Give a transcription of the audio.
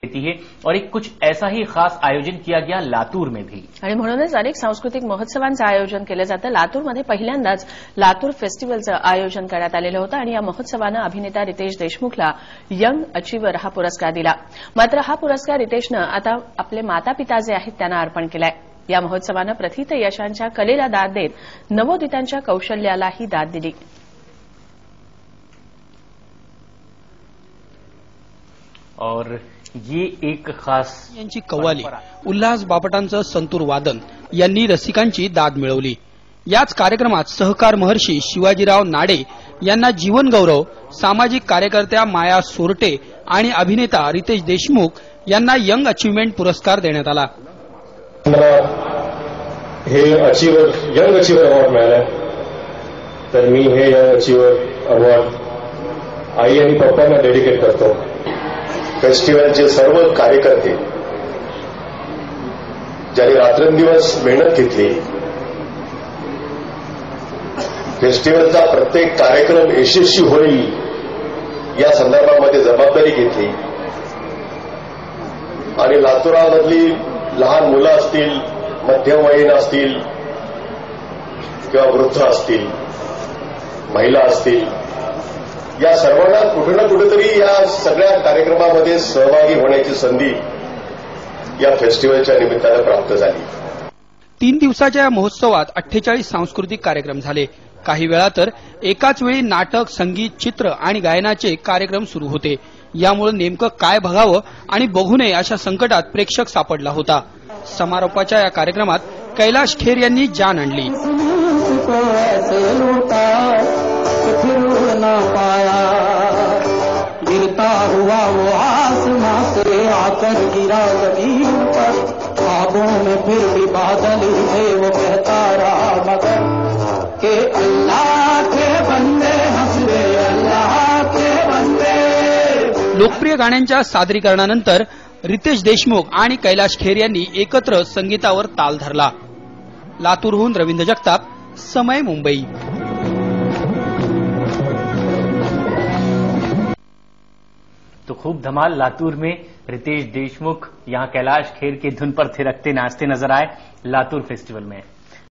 देती है और एक कुछ ऐसा ही खास आयोजन किया गया लातूर में भी। आणि म्हणूनच अनेक सांस्कृतिक महोत्सवांचं आयोजन केलं जातं। लातूरमध्ये पहिल्यांदाच लातूर फेस्टिवलचं आयोजन करण्यात आलेलं होतं आणि या महोत्सवानं अभिनेता रितेश देशमुखला यंग अचिव्हर हा पुरस्कार दिला। मात्र हा पुरस्कार रितेशनं आता आपले मातापिता जे आहेत त्यांना अर्पण केलाय। या महोत्सवानं प्रथित यशांच्या कलेला दाद देत नवोदितांच्या कौशल्यालाही दाद दिली। और ये एक खास यांची कव्वाली उल्हास बापटांचं संतूर वादन यांनी रसिकांची दाद मिळवली। याच कार्यक्रमात सहकार महर्षी शिवाजीराव नाडे यांना जीवन गौरव, सामाजिक कार्यकर्त्या माया सोरटे आणि अभिनेता रितेश देशमुख यांना यंग अचिव्हमेंट पुरस्कार देण्यात आला। मला हे यंग अचिव्हर अवॉर्ड मिळाला, तर मी हे यंग अचिव्हर अवॉर्ड आई आणि पप्पांना डेडिकेट करतो। फेस्टिवलचे सर्व कार्यकर्ते ज्यांनी रात्रंदिवस मेहनत घेतली, फेस्टिवलचा प्रत्येक कार्यक्रम यशस्वी होईल या संदर्भामध्ये जबाबदारी घेतली आणि लातूरामधली लहान मुलं असतील, मध्यमवयीन असतील किंवा वृद्ध असतील, महिला असतील, या सर्वांना कुठे ना कुठेतरी या सगळ्या कार्यक्रमामध्ये सहभागी होण्याची संधी या फेस्टिवलच्या निमित्तानं प्राप्त झाली। 3 दिवसाच्या या महोत्सवात 48 सांस्कृतिक कार्यक्रम झाले। काही वेळा तर एकाच वेळी नाटक, संगीत, चित्र आणि गायनाचे कार्यक्रम सुरू होते। यामुळे नेमकं काय बघावं आणि बघू नये अशा संकटात प्रेक्षक सापडला होता। समारोपाच्या या कार्यक्रमात कैलाश खेर यांनी जान आणली। गिरता हुआ वो आसमां से आकर गिरा जमीन पर, ख्वाबों में फिर भी बादल थे वो कहता रहा मगर के अल्लाह के बंदे हंस दे, अल्लाह के बंदे। लोकप्रिय गाण्यांच्या सादरीकरणानंतर रितेश देशमुख आणि कैलाश खेर यांनी एकत्र संगीतावर ताल धरला। लातूरहून रवींद्र जगताप, समय मुंबई। तो खूब धमाल लातूर में रितेश देशमुख यहाँ कैलाश खेर की धुन पर थिरकते नाचते नजर आए लातूर फेस्टिवल में।